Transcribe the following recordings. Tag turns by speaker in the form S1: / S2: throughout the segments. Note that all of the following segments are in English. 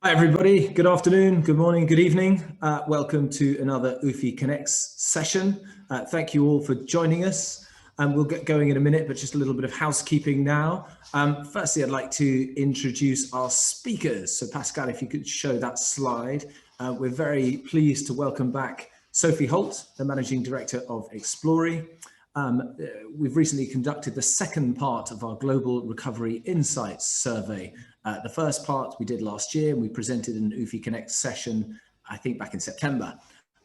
S1: Hi everybody, good afternoon, good morning, good evening. Welcome to another UFI Connects session. Thank you all for joining us. We'll get going in a minute, but just a little bit of housekeeping now. Firstly, I'd like to introduce our speakers. So Pascal, if you could show that slide. We're very pleased to welcome back Sophie Holt, the Managing Director of Explori. We've recently conducted the second part of our Global Recovery Insights survey. The first part we did last year, and we presented an UFI Connect session, I think back in September.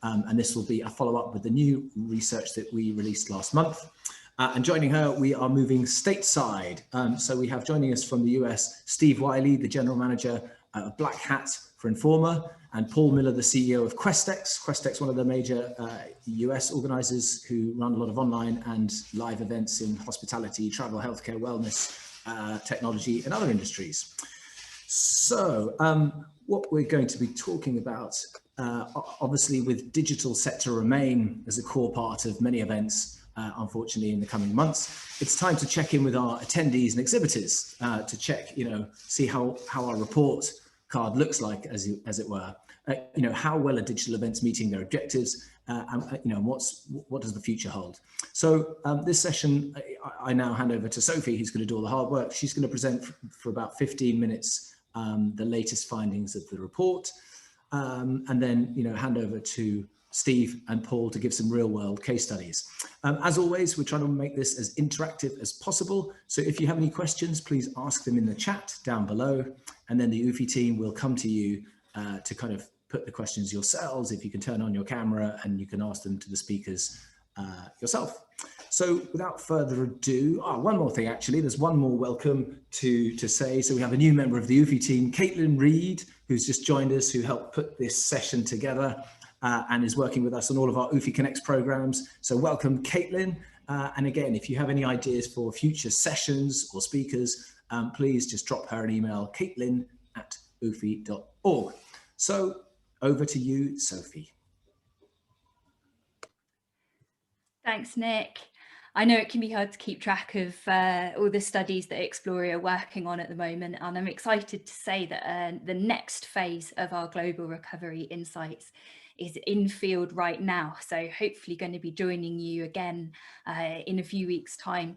S1: And this will be a follow-up with the new research that we released last month. And joining her, we are moving stateside. So we have joining us from the US, Steve Wylie, the General Manager of Black Hat for Informa, and Paul Miller, the CEO of Questex. Questex, one of the major US organizers who run a lot of online and live events in hospitality, travel, healthcare, wellness, technology, and other industries. So what we're going to be talking about, obviously with digital set to remain as a core part of many events, unfortunately in the coming months, it's time to check in with our attendees and exhibitors to check, see how our report card looks like, as it were. How well are digital events meeting their objectives, and what does the future hold? So this session, I now hand over to Sophie, who's going to do all the hard work. She's going to present for about 15 minutes the latest findings of the report, and then hand over to Steve and Paul to give some real-world case studies. As always, we're trying to make this as interactive as possible. So if you have any questions, please ask them in the chat down below, and then the UFI team will come to you to kind of put the questions yourselves. If you can turn on your camera and you can ask them to the speakers yourself. So without further ado, one more thing actually, there's one more welcome to say. So we have a new member of the UFI team, Caitlin Reed, who's just joined us, who helped put this session together and is working with us on all of our UFI Connects programs. So welcome, Caitlin. And again, if you have any ideas for future sessions or speakers, please just drop her an email, caitlin@ufi.org. So over to you, Sophie.
S2: Thanks, Nick. I know it can be hard to keep track of all the studies that Explori are working on at the moment, and I'm excited to say that the next phase of our Global Recovery Insights is in field right now. So hopefully going to be joining you again in a few weeks' time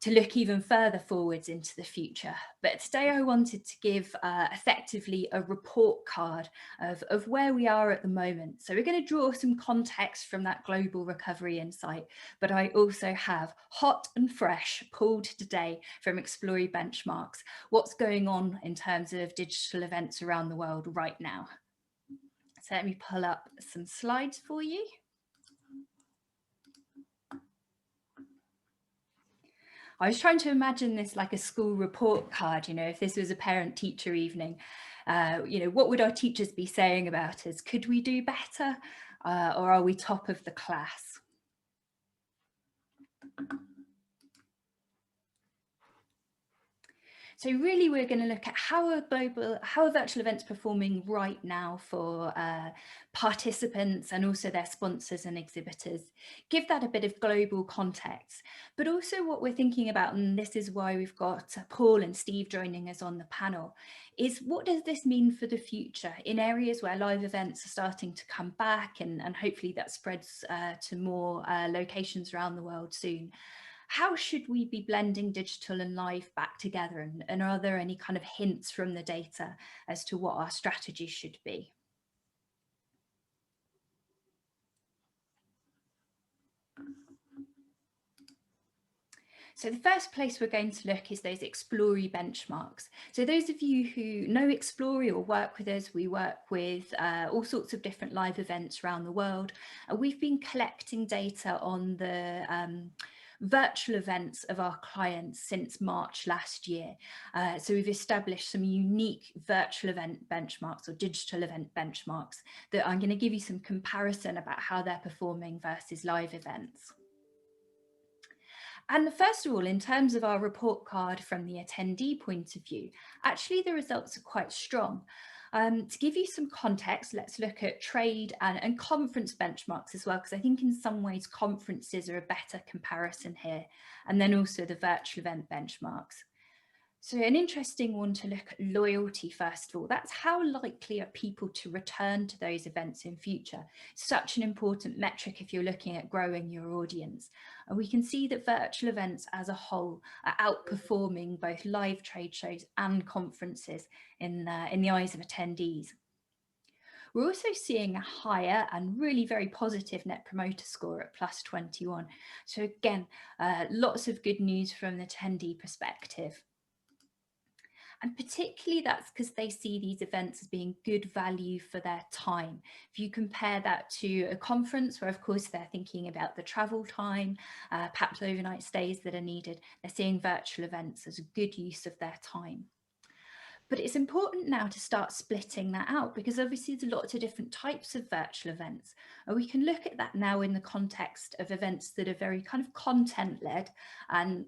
S2: to look even further forwards into the future. But today I wanted to give effectively a report card of where we are at the moment. So we're going to draw some context from that Global Recovery Insight, but I also have hot and fresh pulled today from Explori benchmarks, what's going on in terms of digital events around the world right now. So let me pull up some slides for you. I was trying to imagine this like a school report card, if this was a parent-teacher evening, what would our teachers be saying about us? Could we do better, or are we top of the class? So really, we're going to look at how are virtual events performing right now for participants and also their sponsors and exhibitors. Give that a bit of global context, but also what we're thinking about, and this is why we've got Paul and Steve joining us on the panel, is what does this mean for the future in areas where live events are starting to come back, and hopefully that spreads to more locations around the world soon. How should we be blending digital and live back together? And are there any kind of hints from the data as to what our strategy should be? So the first place we're going to look is those Explori benchmarks. So those of you who know Explori or work with us, we work with all sorts of different live events around the world. We've been collecting data on the virtual events of our clients since March last year. So we've established some unique virtual event benchmarks or digital event benchmarks that I'm going to give you some comparison about how they're performing versus live events. And first of all, in terms of our report card from the attendee point of view, actually the results are quite strong. To give you some context, let's look at trade and conference benchmarks as well, because I think in some ways conferences are a better comparison here, and then also the virtual event benchmarks. So an interesting one to look at loyalty first of all. That's how likely are people to return to those events in future. Such an important metric if you're looking at growing your audience. And we can see that virtual events as a whole are outperforming both live trade shows and conferences in the eyes of attendees. We're also seeing a higher and really very positive net promoter score at +21. So again, lots of good news from the attendee perspective. And particularly that's because they see these events as being good value for their time. If you compare that to a conference where, of course, they're thinking about the travel time, perhaps overnight stays that are needed, they're seeing virtual events as a good use of their time. But it's important now to start splitting that out because obviously there's lots of different types of virtual events. And we can look at that now in the context of events that are very kind of content-led, and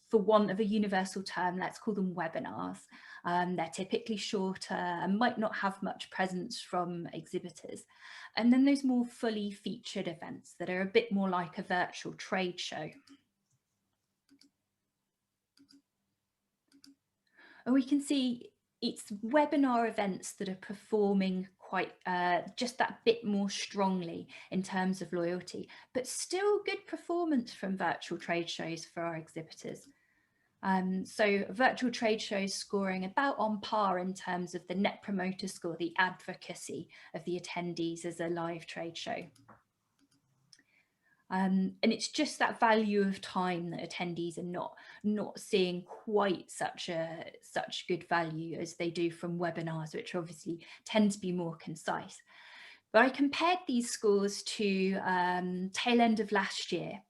S2: for want of a universal term, let's call them webinars. They're typically shorter and might not have much presence from exhibitors. And then those more fully featured events that are a bit more like a virtual trade show. And we can see it's webinar events that are performing quite just that bit more strongly in terms of loyalty, but still good performance from virtual trade shows for our exhibitors. So virtual trade shows scoring about on par in terms of the net promoter score, the advocacy of the attendees as a live trade show. And it's just that value of time that attendees are not seeing quite such good value as they do from webinars, which obviously tend to be more concise. But I compared these scores to tail end of last year.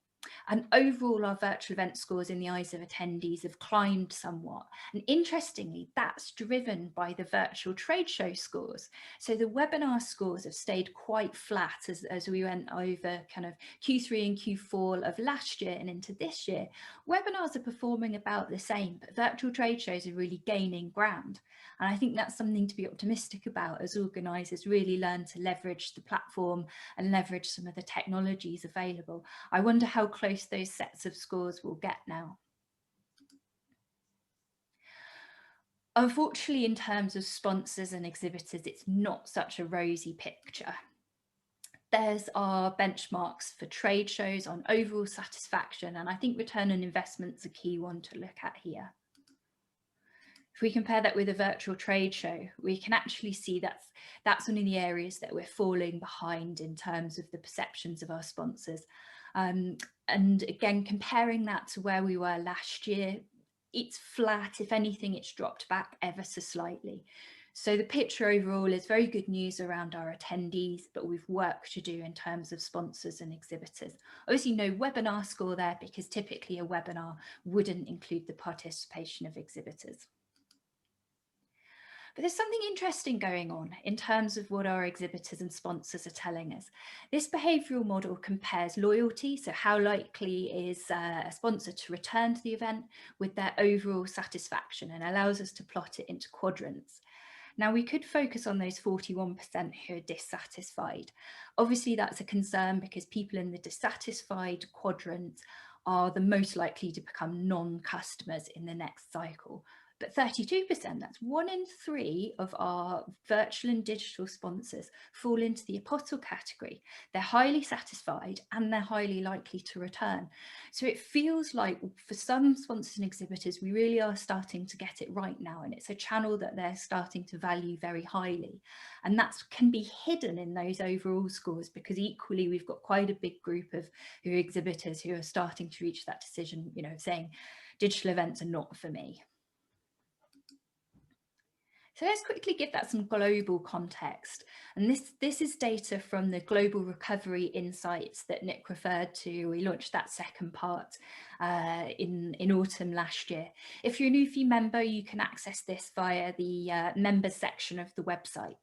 S2: And overall, our virtual event scores in the eyes of attendees have climbed somewhat. And interestingly, that's driven by the virtual trade show scores. So the webinar scores have stayed quite flat as we went over kind of Q3 and Q4 of last year and into this year. Webinars are performing about the same, but virtual trade shows are really gaining ground. And I think that's something to be optimistic about as organisers really learn to leverage the platform and leverage some of the technologies available. I wonder how close those sets of scores will get now. Unfortunately, in terms of sponsors and exhibitors, it's not such a rosy picture. There's our benchmarks for trade shows on overall satisfaction, and I think return on investment's a key one to look at here. If we compare that with a virtual trade show, we can actually see that's one of the areas that we're falling behind in terms of the perceptions of our sponsors. And again, comparing that to where we were last year, it's flat. If anything, it's dropped back ever so slightly. So the picture overall is very good news around our attendees, but we've work to do in terms of sponsors and exhibitors. Obviously no webinar score there because typically a webinar wouldn't include the participation of exhibitors. But there's something interesting going on in terms of what our exhibitors and sponsors are telling us. This behavioural model compares loyalty, so how likely is a sponsor to return to the event, with their overall satisfaction, and allows us to plot it into quadrants. Now, we could focus on those 41% who are dissatisfied. Obviously, that's a concern because people in the dissatisfied quadrant are the most likely to become non-customers in the next cycle. But 32%, that's 1 in 3 of our virtual and digital sponsors fall into the apostle category. They're highly satisfied and they're highly likely to return. So it feels like for some sponsors and exhibitors, we really are starting to get it right now. And it's a channel that they're starting to value very highly. And that can be hidden in those overall scores because equally we've got quite a big group of exhibitors who are starting to reach that decision, saying digital events are not for me. So let's quickly give that some global context. And this is data from the Global Recovery Insights that Nick referred to. We launched that second part in autumn last year. If you're a UFI member, you can access this via the members section of the website.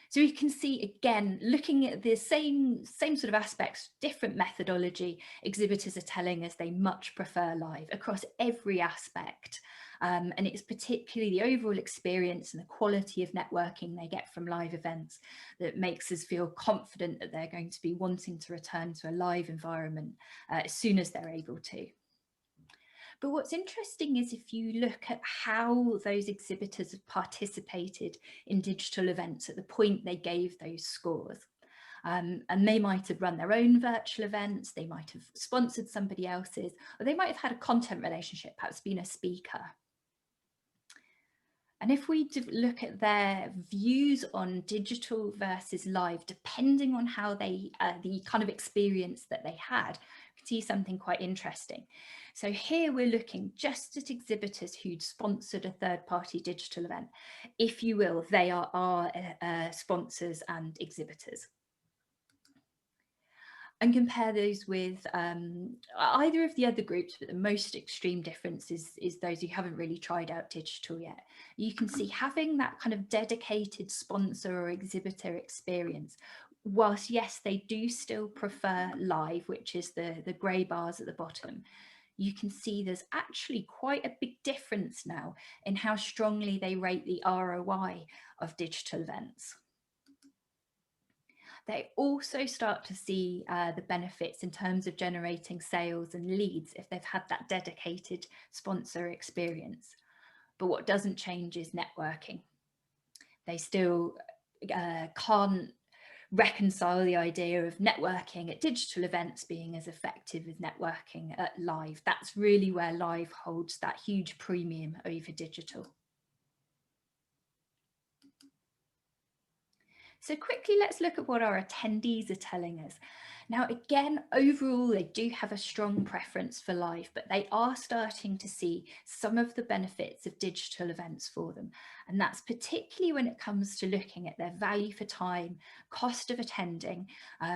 S2: So you can see, again, looking at the same sort of aspects, different methodology, exhibitors are telling us they much prefer live across every aspect. And it's particularly the overall experience and the quality of networking they get from live events that makes us feel confident that they're going to be wanting to return to a live environment as soon as they're able to. But what's interesting is if you look at how those exhibitors have participated in digital events at the point they gave those scores. And they might have run their own virtual events, they might have sponsored somebody else's, or they might have had a content relationship, perhaps been a speaker. And if we look at their views on digital versus live, depending on how they, the kind of experience that they had, we can see something quite interesting. So here we're looking just at exhibitors who'd sponsored a third-party digital event. If you will, they are our sponsors and exhibitors. And compare those with either of the other groups, but the most extreme difference is those who haven't really tried out digital yet. You can see having that kind of dedicated sponsor or exhibitor experience, whilst yes, they do still prefer live, which is the grey bars at the bottom, you can see there's actually quite a big difference now in how strongly they rate the ROI of digital events. They also start to see the benefits in terms of generating sales and leads if they've had that dedicated sponsor experience. But what doesn't change is networking. They still can't reconcile the idea of networking at digital events being as effective as networking at live. That's really where live holds that huge premium over digital. So quickly, let's look at what our attendees are telling us. Now, again, overall, they do have a strong preference for live, but they are starting to see some of the benefits of digital events for them. And that's particularly when it comes to looking at their value for time, cost of attending,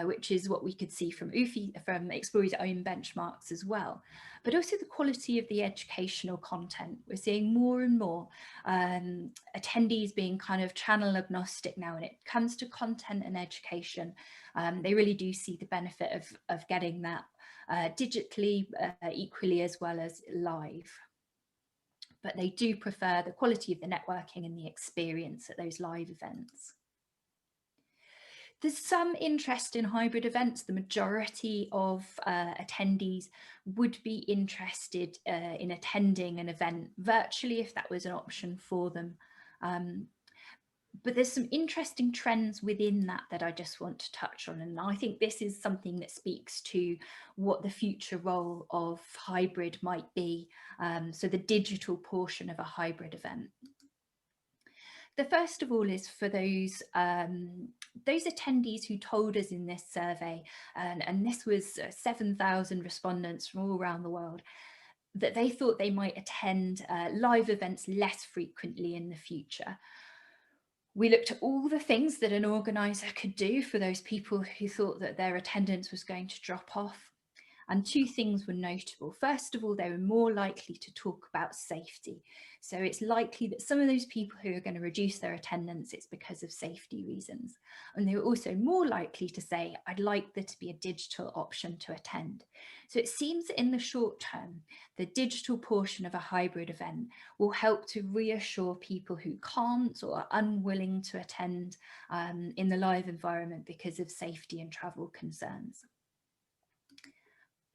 S2: which is what we could see from UFI, from Explori's own benchmarks as well, but also the quality of the educational content. We're seeing more and more attendees being kind of channel agnostic now when it comes to content and education. They really do see the benefit of getting that digitally equally as well as live. But they do prefer the quality of the networking and the experience at those live events. There's some interest in hybrid events. The majority of attendees would be interested in attending an event virtually if that was an option for them. But there's some interesting trends within that I just want to touch on. And I think this is something that speaks to what the future role of hybrid might be. So the digital portion of a hybrid event. The first of all is for those attendees who told us in this survey, and this was 7,000 respondents from all around the world, that they thought they might attend live events less frequently in the future. We looked at all the things that an organiser could do for those people who thought that their attendance was going to drop off. And two things were notable. First of all, they were more likely to talk about safety. So it's likely that some of those people who are going to reduce their attendance, it's because of safety reasons. And they were also more likely to say, I'd like there to be a digital option to attend. So it seems that in the short term, the digital portion of a hybrid event will help to reassure people who can't or are unwilling to attend in the live environment because of safety and travel concerns.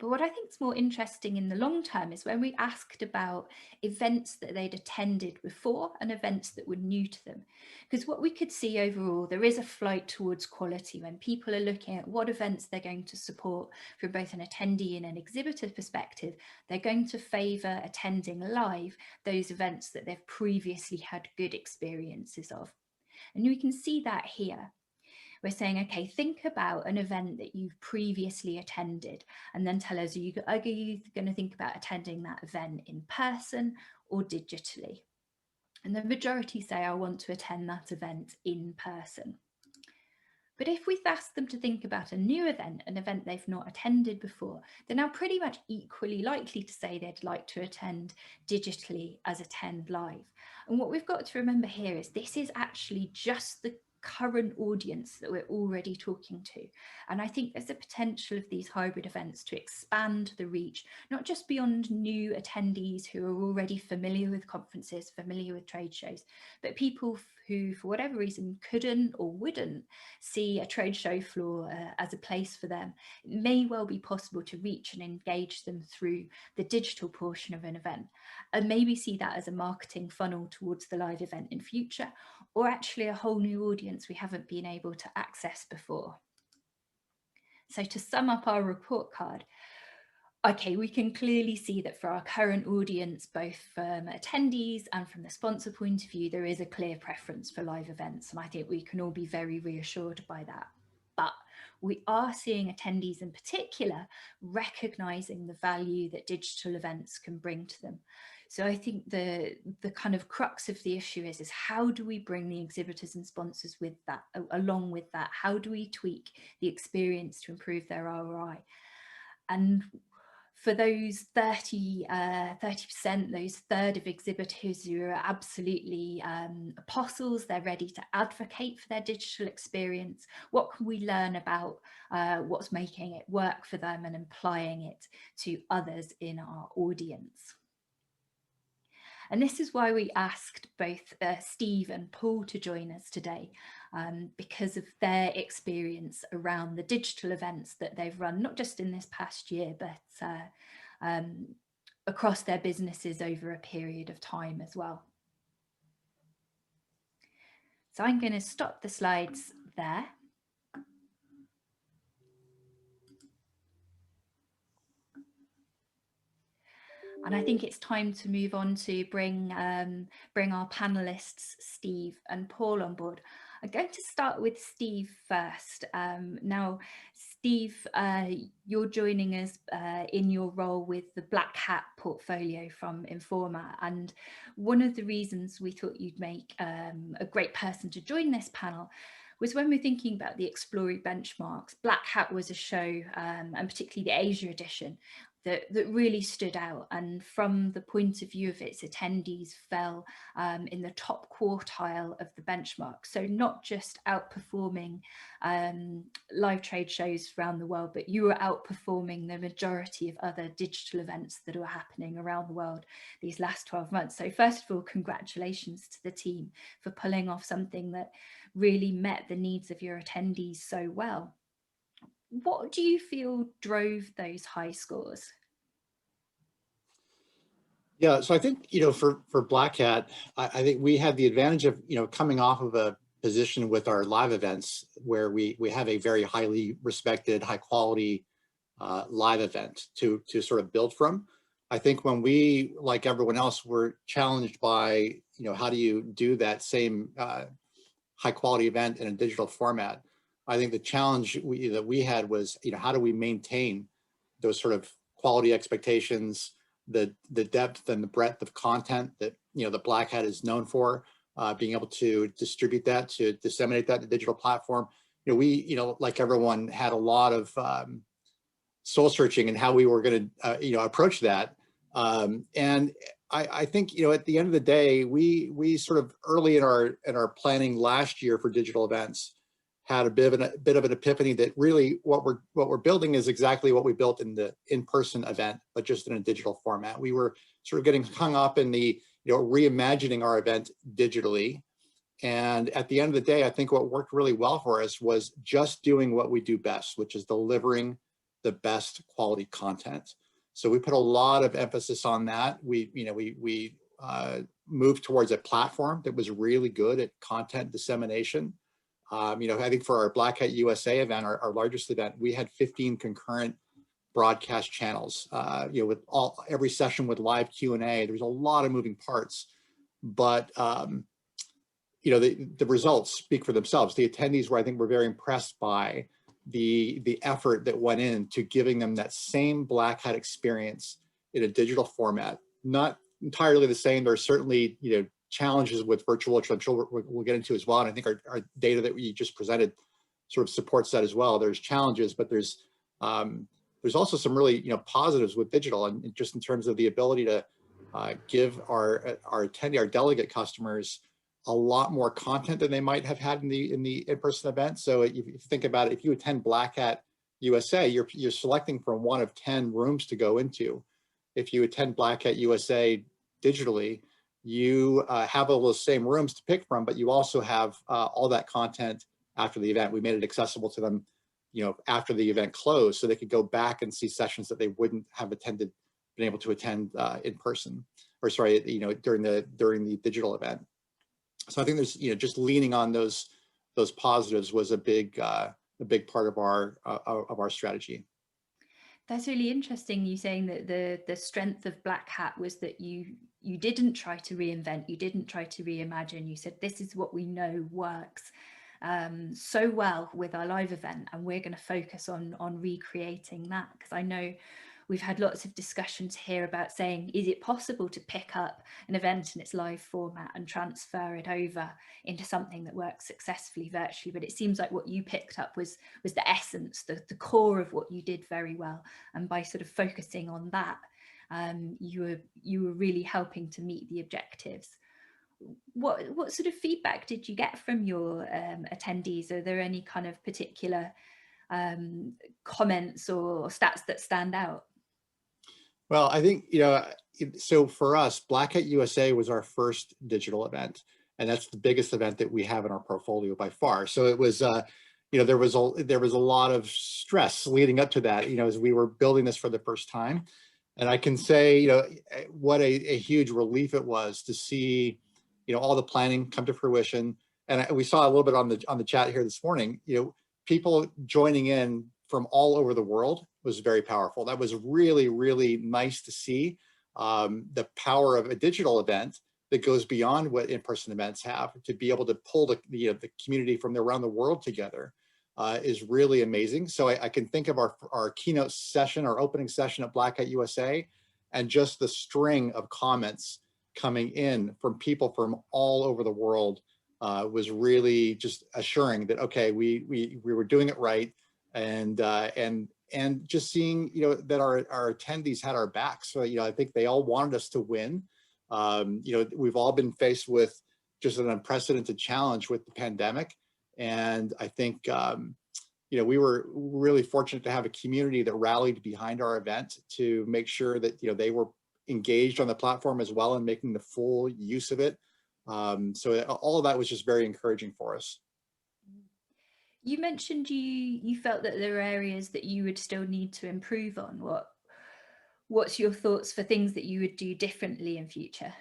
S2: But what I think is more interesting in the long term is when we asked about events that they'd attended before and events that were new to them. Because what we could see overall, there is a flight towards quality when people are looking at what events they're going to support from both an attendee and an exhibitor perspective. They're going to favour attending live those events that they've previously had good experiences of. And we can see that here. We're saying, okay, think about an event that you've previously attended and then tell us, are you going to think about attending that event in person or digitally? And the majority say, I want to attend that event in person. But if we've asked them to think about a new event, an event they've not attended before, they're now pretty much equally likely to say they'd like to attend digitally as attend live. And what we've got to remember here is this is actually just the current audience that we're already talking to. And I think there's a potential of these hybrid events to expand the reach, not just beyond new attendees who are already familiar with conferences, familiar with trade shows, but people who, for whatever reason, couldn't or wouldn't see a trade show floor as a place for them. It may well be possible to reach and engage them through the digital portion of an event, and maybe see that as a marketing funnel towards the live event in future, or actually a whole new audience we haven't been able to access before. So to sum up our report card, okay, we can clearly see that for our current audience, both from attendees and from the sponsor point of view, there is a clear preference for live events. And I think we can all be very reassured by that. But we are seeing attendees in particular recognizing the value that digital events can bring to them. So I think the kind of crux of the issue is how do we bring the exhibitors and sponsors with that, along with that? How do we tweak the experience to improve their ROI? And for those 30%, those third of exhibitors who are absolutely apostles, they're ready to advocate for their digital experience, what can we learn about what's making it work for them and applying it to others in our audience? And this is why we asked both Steve and Paul to join us today, because of their experience around the digital events that they've run, not just in this past year, but across their businesses over a period of time as well. So I'm going to stop the slides there. And I think it's time to move on to bring our panelists, Steve and Paul, on board. I'm going to start with Steve first. Now, Steve, you're joining us in your role with the Black Hat portfolio from Informa. And one of the reasons we thought you'd make a great person to join this panel was when we're thinking about the Explori benchmarks. Black Hat was a show, and particularly the Asia edition, that really stood out, and from the point of view of its attendees fell in the top quartile of the benchmark. So not just outperforming live trade shows around the world, but you were outperforming the majority of other digital events that were happening around the world these last 12 months. So first of all, congratulations to the team for pulling off something that really met the needs of your attendees so well. What do you feel drove those high scores?
S3: Yeah, so I think, for Black Hat, I think we had the advantage of, coming off of a position with our live events where we have a very highly respected, high quality live event to sort of build from. I think when we, like everyone else, were challenged by, how do you do that same high quality event in a digital format? I think the challenge that we had was, how do we maintain those sort of quality expectations, the depth and the breadth of content that, the Black Hat is known for, being able to distribute that, to disseminate that to digital platform. We, like everyone, had a lot of soul searching in how we were going to, approach that. And I think, at the end of the day, we sort of early in our planning last year for digital events had a bit of an epiphany that really what we're building is exactly what we built in the in-person event, but just in a digital format. We were sort of getting hung up in the, reimagining our event digitally. And at the end of the day, I think what worked really well for us was just doing what we do best, which is delivering the best quality content. So we put a lot of emphasis on that. We moved towards a platform that was really good at content dissemination. I think for our Black Hat USA event, our largest event, we had 15 concurrent broadcast channels, with every session with live Q&A. There was a lot of moving parts, but the results speak for themselves. The attendees were very impressed by the effort that went into giving them that same Black Hat experience in a digital format. Not entirely the same. There are certainly, challenges with virtual, which I'm sure we'll get into as well. And I think our data that we just presented sort of supports that as well. There's challenges, but there's also some really, positives with digital, and just in terms of the ability to give our attendee, our delegate customers, a lot more content than they might have had in the in-person event. So if you think about it, if you attend Black Hat USA, you're selecting from one of 10 rooms to go into. If you attend Black Hat USA digitally, you have all those same rooms to pick from, but you also have all that content after the event. We made it accessible to them, after the event closed, so they could go back and see sessions that they wouldn't have been able to attend in person, or sorry, during the digital event. So I think there's, just leaning on those positives was a big part of our strategy.
S2: That's really interesting. You saying that the strength of Black Hat was that you didn't try to reinvent, you didn't try to reimagine. You said, this is what we know works so well with our live event, and we're going to focus on recreating that. Because I know we've had lots of discussions here about saying, is it possible to pick up an event in its live format and transfer it over into something that works successfully virtually? But it seems like what you picked up was the essence, the core of what you did very well. And by sort of focusing on that, you were really helping to meet the objectives. What sort of feedback did you get from your attendees? Are there any kind of particular comments or stats that stand out?
S3: Well, I think, so for us, Black Hat USA was our first digital event, and that's the biggest event that we have in our portfolio by far. So it was, there was a lot of stress leading up to that, as we were building this for the first time. And I can say, what a huge relief it was to see, all the planning come to fruition. And we saw a little bit on the chat here this morning, people joining in from all over the world was very powerful. That was really, really nice to see, the power of a digital event that goes beyond what in-person events have, to be able to pull the community from around the world together is really amazing. So I can think of our keynote session, our opening session at Black Hat USA, and just the string of comments coming in from people from all over the world was really just assuring that, okay, we were doing it right. And just seeing, that our attendees had our backs. So, I think they all wanted us to win. We've all been faced with just an unprecedented challenge with the pandemic. And I think, we were really fortunate to have a community that rallied behind our event to make sure that, they were engaged on the platform as well and making the full use of it. So all of that was just very encouraging for us.
S2: You mentioned you felt that there were areas that you would still need to improve on. What's your thoughts for things that you would do differently in future?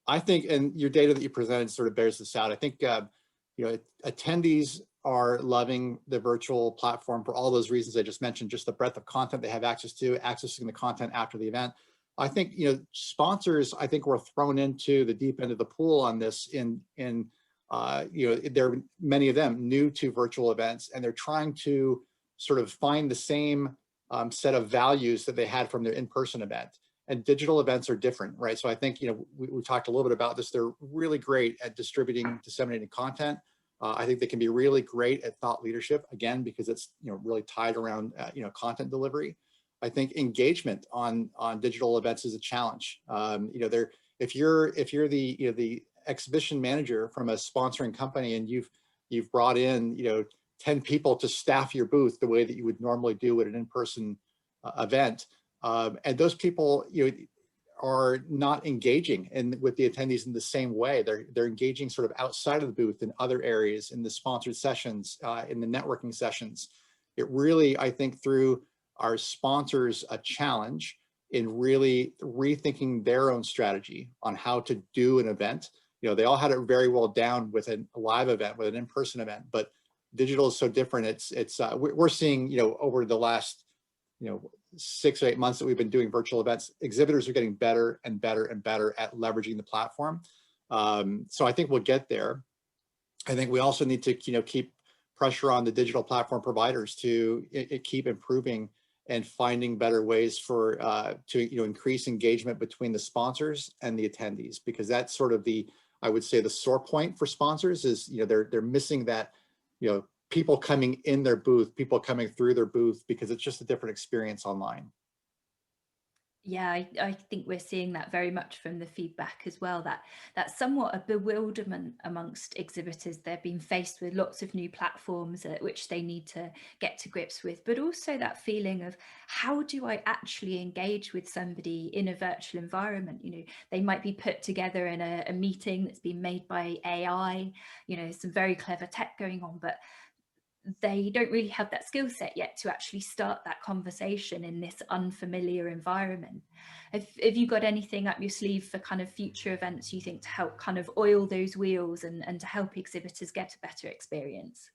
S2: I
S3: think, and your data that you presented sort of bears this out. I think, attendees are loving the virtual platform for all those reasons I just mentioned, just the breadth of content they have access to, accessing the content after the event. I think, sponsors, I think, were thrown into the deep end of the pool on this there are many of them new to virtual events, and they're trying to sort of find the same set of values that they had from their in-person event. And digital events are different, right? So I think, we talked a little bit about this. They're really great at disseminating content. I think they can be really great at thought leadership, again, because it's, really tied around, content delivery. I think engagement on digital events is a challenge. If you're the exhibition manager from a sponsoring company, and you've brought in 10 people to staff your booth the way that you would normally do at an in-person event, and those people are not engaging with the attendees in the same way. They're engaging sort of outside of the booth in other areas, in the sponsored sessions, in the networking sessions. It really, I think, threw our sponsors a challenge in really rethinking their own strategy on how to do an event. They all had it very well down with a live event, with an in-person event, but digital is so different. We're seeing, over the last, 6 or 8 months that we've been doing virtual events, exhibitors are getting better and better and better at leveraging the platform. So I think we'll get there. I think we also need to, keep pressure on the digital platform providers to keep improving and finding better ways to increase engagement between the sponsors and the attendees, because that's sort of I would say the sore point for sponsors is, they're missing that, people coming in their booth, people coming through their booth, because it's just a different experience online.
S2: Yeah, I think we're seeing that very much from the feedback as well, that's somewhat a bewilderment amongst exhibitors. They've been faced with lots of new platforms at which they need to get to grips with, but also that feeling of, how do I actually engage with somebody in a virtual environment? You know, they might be put together in a meeting that's been made by AI, you know, some very clever tech going on, but they don't really have that skill set yet to actually start that conversation in this unfamiliar environment. Have you got anything up your sleeve for kind of future events you think to help kind of oil those wheels and to help exhibitors get a better experience?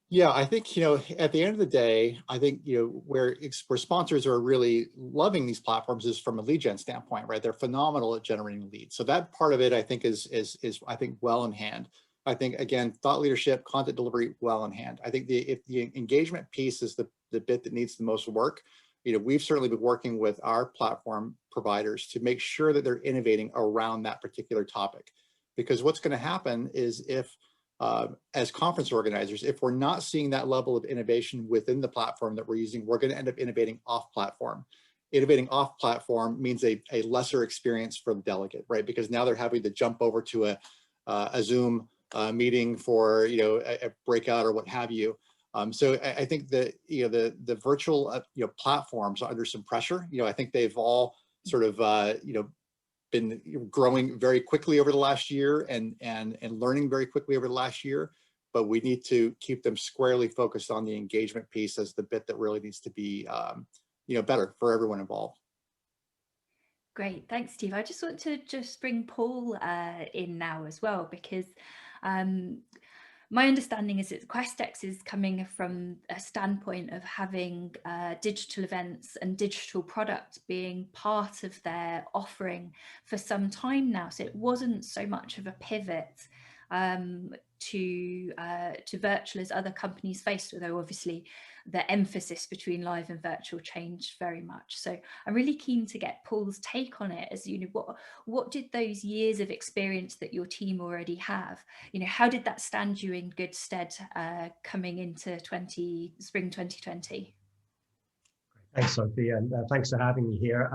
S3: Yeah, I think, at the end of the day, I think, where sponsors are really loving these platforms is from a lead gen standpoint, right? They're phenomenal at generating leads. So that part of it, I think, is I think well in hand. I think, again, thought leadership, content delivery, well in hand. I think if the engagement piece is the bit that needs the most work, we've certainly been working with our platform providers to make sure that they're innovating around that particular topic. Because what's going to happen is if, as conference organizers, if we're not seeing that level of innovation within the platform that we're using, we're going to end up innovating off platform. Innovating off platform means a lesser experience for the delegate, right? Because now they're having to jump over to a Zoom meeting for a breakout or what have you. So I think that the virtual platforms are under some pressure. I think they've all sort of been growing very quickly over the last year and learning very quickly over the last year, but we need to keep them squarely focused on the engagement piece as the bit that really needs to be better for everyone involved.
S2: Great, thanks, Steve. I just want to bring Paul in now as well, because my understanding is that Questex is coming from a standpoint of having digital events and digital product being part of their offering for some time now. So it wasn't so much of a pivot to virtual as other companies faced, although obviously the emphasis between live and virtual changed very much. So I'm really keen to get Paul's take on it, as what did those years of experience that your team already have, how did that stand you in good stead coming into spring 2020?
S4: Thanks, Sophie, and thanks for having me here.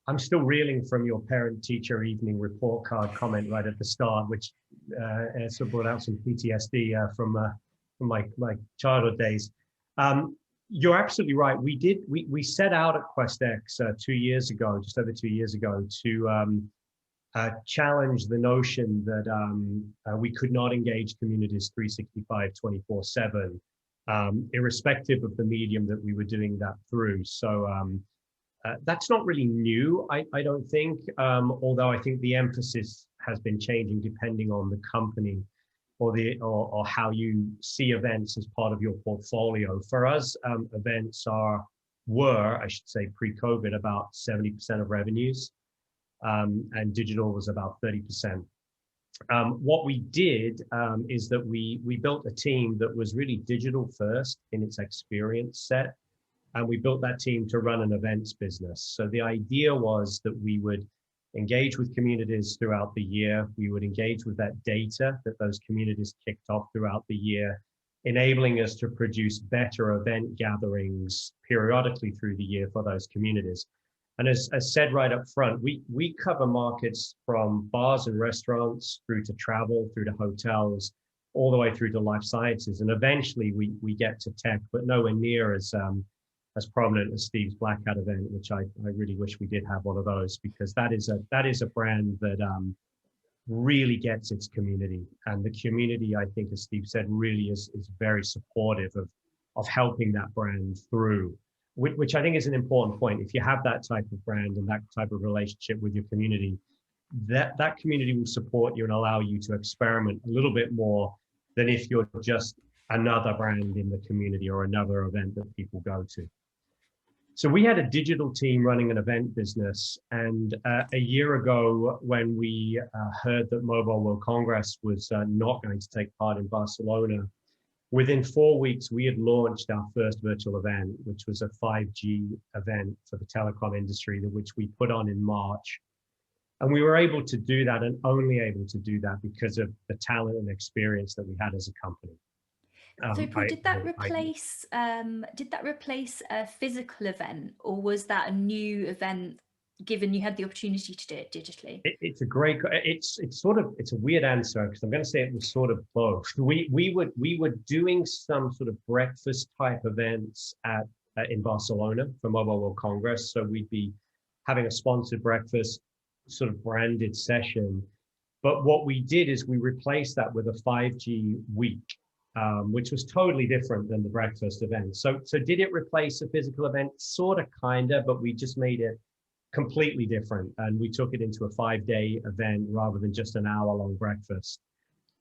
S4: I'm still reeling from your parent-teacher evening report card comment right at the start, which sort of brought out some PTSD from my childhood days. You're absolutely right. We set out at Questex 2 years ago, just over 2 years ago, to challenge the notion that we could not engage communities 365, 24/7, irrespective of the medium that we were doing that through. So that's not really new, I don't think, although I think the emphasis has been changing depending on the company or how you see events as part of your portfolio. For us, events were, I should say, pre-COVID, about 70% of revenues, and digital was about 30%. What we did is that we built a team that was really digital first in its experience set. And we built that team to run an events business. So the idea was that we would engage with communities throughout the year. We would engage with that data that those communities kicked off throughout the year, enabling us to produce better event gatherings periodically through the year for those communities. And as said right up front, we cover markets from bars and restaurants through to travel, through to hotels, all the way through to life sciences. And eventually we get to tech, but nowhere near as prominent as Steve's Black Hat event, which I really wish we did have one of those, because that is a brand that really gets its community. And the community, I think, as Steve said, really is very supportive of helping that brand through, which I think is an important point. If you have that type of brand and that type of relationship with your community, that community will support you and allow you to experiment a little bit more than if you're just another brand in the community or another event that people go to. So we had a digital team running an event business, and a year ago, when we heard that Mobile World Congress was not going to take part in Barcelona, within 4 weeks, we had launched our first virtual event, which was a 5G event for the telecom industry, which we put on in March. And we were able to do that, and only able to do that because of the talent and experience that we had as a company.
S2: So Paul, did that replace a physical event, or was that a new event given you had the opportunity to do it digitally?
S4: It's a great, it's a weird answer, because I'm going to say it was sort of both. We were doing some sort of breakfast type events in Barcelona for Mobile World Congress. So we'd be having a sponsored breakfast sort of branded session. But what we did is we replaced that with a 5G week, which was totally different than the breakfast event. So did it replace a physical event? Sort of, kind of, but we just made it completely different. And we took it into a 5-day event rather than just an hour-long breakfast,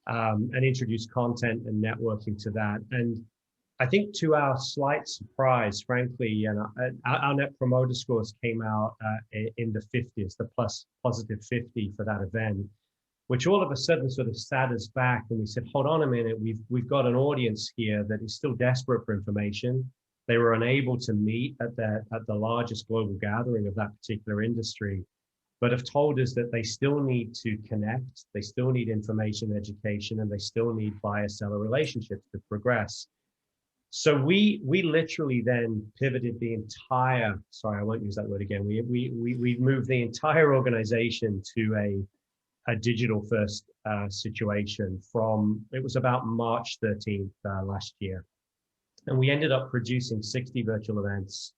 S4: and introduced content and networking to that. And I think, to our slight surprise, frankly, and our Net Promoter Scores came out in the 50s, the positive 50 for that event, which all of a sudden sort of sat us back, and we said, hold on a minute, we've got an audience here that is still desperate for information. They were unable to meet at the largest global gathering of that particular industry, but have told us that they still need to connect, they still need information education, and they still need buyer-seller relationships to progress. So we literally then pivoted the entire, sorry, I won't use that word again. We moved the entire organization to a digital first situation from, it was about March 13th last year. And we ended up producing 60 virtual events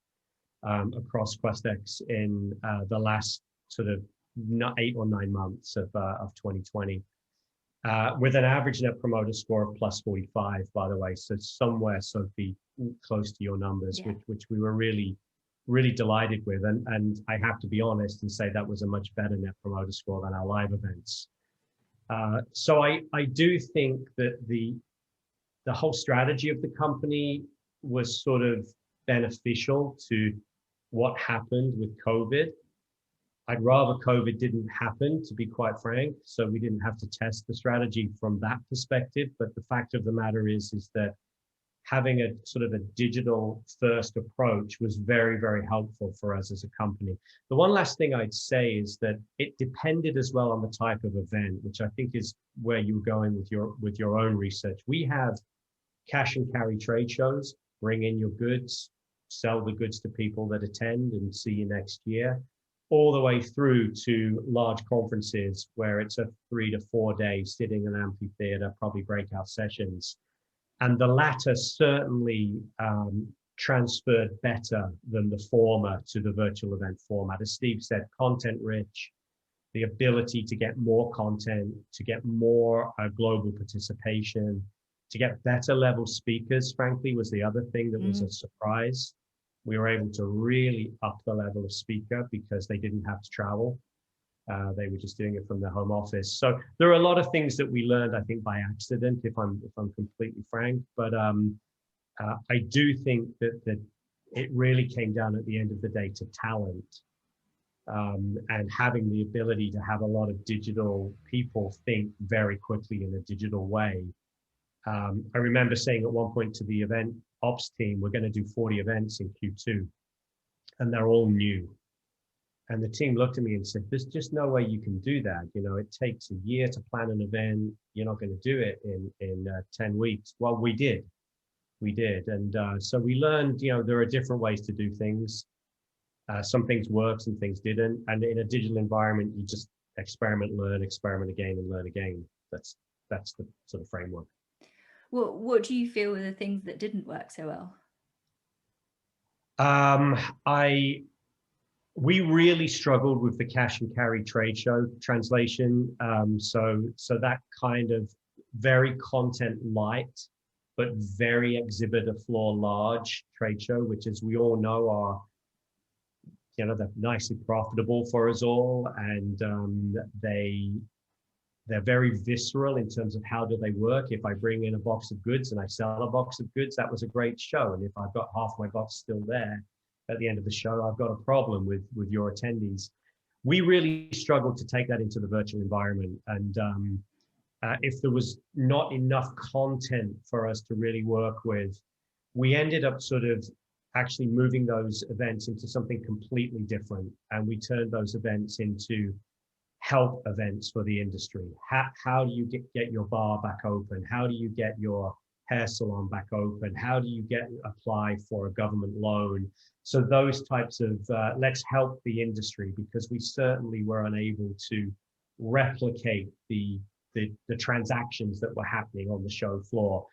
S4: across Questex in the last sort of 8 or 9 months of 2020. With an average Net Promoter Score of plus 45, by the way. So somewhere, Sophie, close to your numbers, yeah. which we were really, really delighted with. And I have to be honest and say that was a much better Net Promoter Score than our live events. So I do think that the whole strategy of the company was sort of beneficial to what happened with COVID. I'd rather COVID didn't happen, to be quite frank, so we didn't have to test the strategy from that perspective. But the fact of the matter is that having a sort of a digital first approach was very, very helpful for us as a company. The one last thing I'd say is that it depended as well on the type of event, which I think is where you were going with your own research. We have cash and carry trade shows, bring in your goods, sell the goods to people that attend and see you next year, all the way through to large conferences where it's a 3 to 4 day sitting in an amphitheater, probably breakout sessions. And the latter certainly transferred better than the former to the virtual event format. As Steve said, content rich, the ability to get more content, to get more global participation, to get better level speakers, frankly, was the other thing that was a surprise. We were able to really up the level of speaker because they didn't have to travel. They were just doing it from their home office. So there are a lot of things that we learned, I think, by accident, if I'm completely frank. But I do think that it really came down at the end of the day to talent, and having the ability to have a lot of digital people think very quickly in a digital way. I remember saying at one point to the event ops team, we're going to do 40 events in Q2, and they're all new. And the team looked at me and said, there's just no way you can do that. You know, it takes a year to plan an event. You're not going to do it in 10 weeks. Well, we did. And so we learned, you know, there are different ways to do things. Some things worked, some things didn't. And in a digital environment, you just experiment again and learn again. That's the sort of framework.
S2: Well, what do you feel were the things that didn't work so well?
S4: We really struggled with the cash and carry trade show translation. So that kind of very content light, but very exhibitor floor large trade show, which, as we all know, are, you know, they're nicely profitable for us all, and they're very visceral in terms of how do they work. If I bring in a box of goods and I sell a box of goods, that was a great show. And if I've got half my box still there at the end of the show, I've got a problem with your attendees. We really struggled to take that into the virtual environment. And if there was not enough content for us to really work with, we ended up sort of actually moving those events into something completely different. And we turned those events into help events for the industry. How do you get your bar back open? How do you get your hair salon back open? How do you apply for a government loan? So those types of, let's help the industry, because we certainly were unable to replicate the transactions that were happening on the show floor.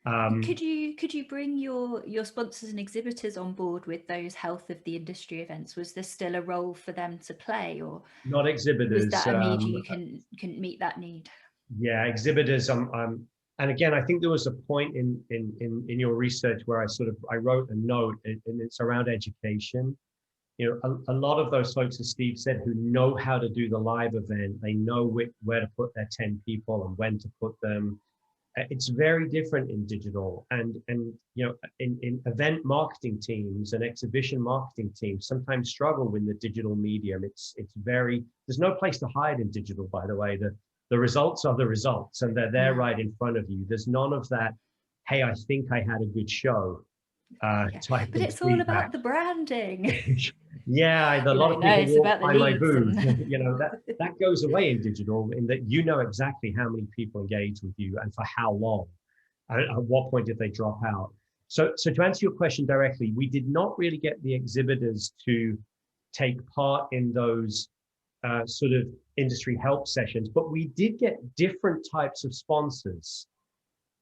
S2: Could you bring your sponsors and exhibitors on board with those health of the industry events? Was there still a role for them to play, or
S4: not exhibitors?
S2: Was that a need you couldn't meet that need?
S4: Yeah, exhibitors. And again, I think there was a point in your research where I wrote a note, and it's around education. You know, a lot of those folks, as Steve said, who know how to do the live event, they know where to put their 10 people and when to put them. It's very different in digital, and you know, in event marketing teams and exhibition marketing teams sometimes struggle with the digital medium. It's very, there's no place to hide in digital, by the way. The results are the results, and they're there right in front of you. There's none of that, hey, I think I had a good show. Type
S2: but it's all about the branding.
S4: Yeah, a lot of people walk by my booth. You know, that goes away in digital, in that you know exactly how many people engage with you and for how long. At what point did they drop out? So to answer your question directly, we did not really get the exhibitors to take part in those sort of industry help sessions, but we did get different types of sponsors.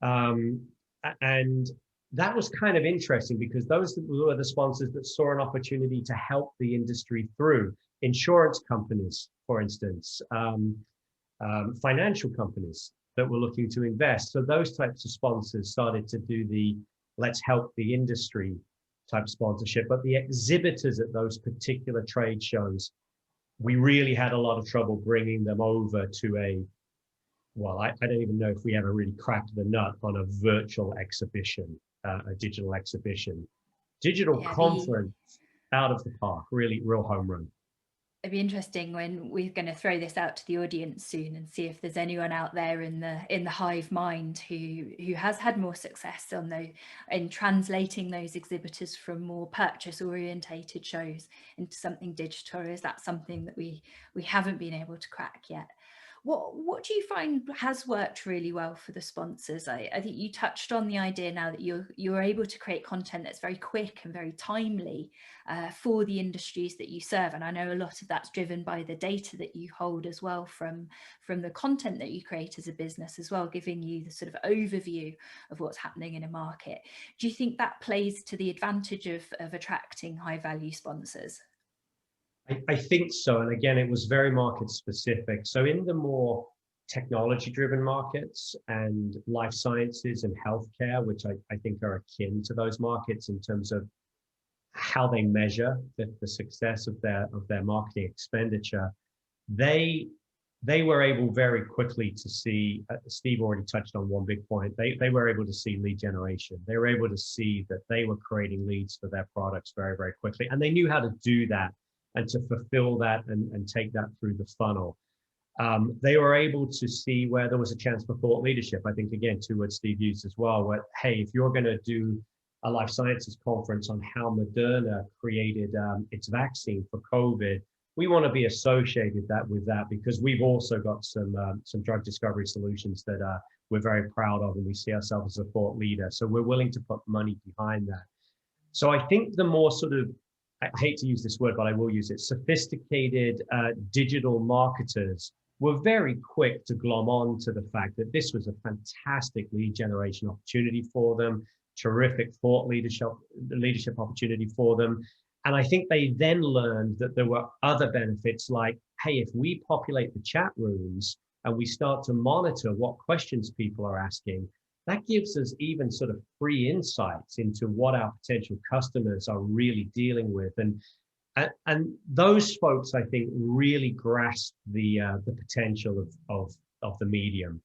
S4: And that was kind of interesting, because those were the sponsors that saw an opportunity to help the industry through. Insurance companies, for instance, financial companies that were looking to invest. So those types of sponsors started to do the let's help the industry type sponsorship. But the exhibitors at those particular trade shows, we really had a lot of trouble bringing them over to well, I don't even know if we ever really cracked the nut on a virtual exhibition. A digital exhibition, digital conference, out of the park, really real home run.
S2: It'd be interesting when we're going to throw this out to the audience soon and see if there's anyone out there in the hive mind who has had more success in translating those exhibitors from more purchase orientated shows into something digital. Or is that something that we haven't been able to crack yet? What do you find has worked really well for the sponsors? I think you touched on the idea now that you're able to create content that's very quick and very timely for the industries that you serve. And I know a lot of that's driven by the data that you hold as well from the content that you create as a business as well, giving you the sort of overview of what's happening in a market. Do you think that plays to the advantage of attracting high value sponsors?
S4: I think so. And again, it was very market specific. So in the more technology driven markets and life sciences and healthcare, which I think are akin to those markets in terms of how they measure the success of their marketing expenditure, they were able very quickly to see, Steve already touched on one big point, they were able to see lead generation. They were able to see that they were creating leads for their products very, very quickly. And they knew how to do that and to fulfill that and take that through the funnel. They were able to see where there was a chance for thought leadership. I think, again, two words Steve used as well, where, hey, if you're going to do a life sciences conference on how Moderna created its vaccine for COVID, we want to be associated with that, because we've also got some drug discovery solutions that we're very proud of, and we see ourselves as a thought leader. So we're willing to put money behind that. So I think the more sort of, I hate to use this word, but I will use it, sophisticated digital marketers were very quick to glom on to the fact that this was a fantastic lead generation opportunity for them, terrific thought leadership opportunity for them. And I think they then learned that there were other benefits like, hey, if we populate the chat rooms and we start to monitor what questions people are asking, that gives us even sort of free insights into what our potential customers are really dealing with. And those folks, I think, really grasp the potential of the medium.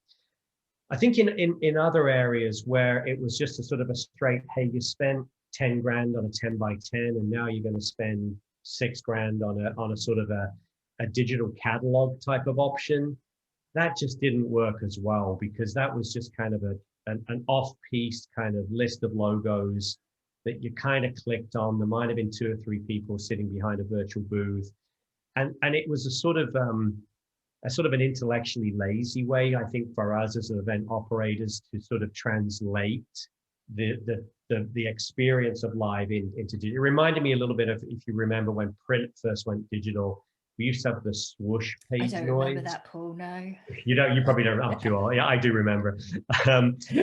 S4: I think in other areas where it was just a sort of a straight, hey, you spent 10 grand on a 10 by 10, and now you're going to spend 6 grand on a sort of a digital catalog type of option, that just didn't work as well, because that was just kind of an off-piece kind of list of logos that you kind of clicked on. There might have been 2 or 3 people sitting behind a virtual booth. And it was a sort of, a sort of an intellectually lazy way, I think, for us as event operators to sort of translate the experience of live into digital. It reminded me a little bit of, if you remember, when print first went digital, we used to have the swoosh page noise.
S2: I don't remember that, Paul, no.
S4: You probably don't. I'm too old. Yeah, I do remember.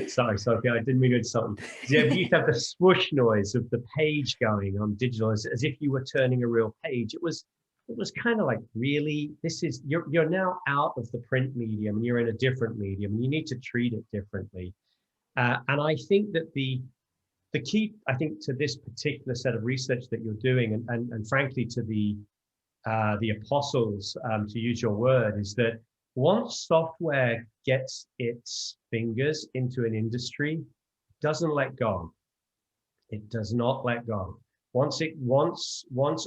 S4: Sorry, Sophie, I didn't mean to insult you. Yeah, we used to have the swoosh noise of the page going on digital, as if you were turning a real page. It was kind of like, really, you're now out of the print medium and you're in a different medium, and you need to treat it differently. And I think that the key, I think, to this particular set of research that you're doing, and frankly to the apostles, to use your word, is that once software gets its fingers into an industry, it doesn't let go. It does not let go. Once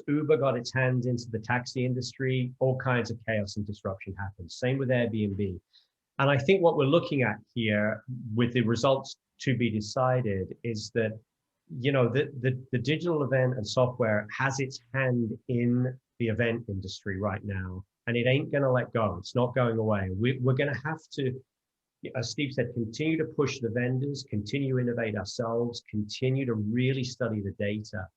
S4: Uber got its hands into the taxi industry, all kinds of chaos and disruption happened. Same with Airbnb. And I think what we're looking at here, with the results to be decided, is that, you know, the digital event and software has its hand in the event industry right now, and it ain't going to let go. It's not going away. We're going to have to, as Steve said, continue to push the vendors, continue to innovate ourselves, continue to really study the data.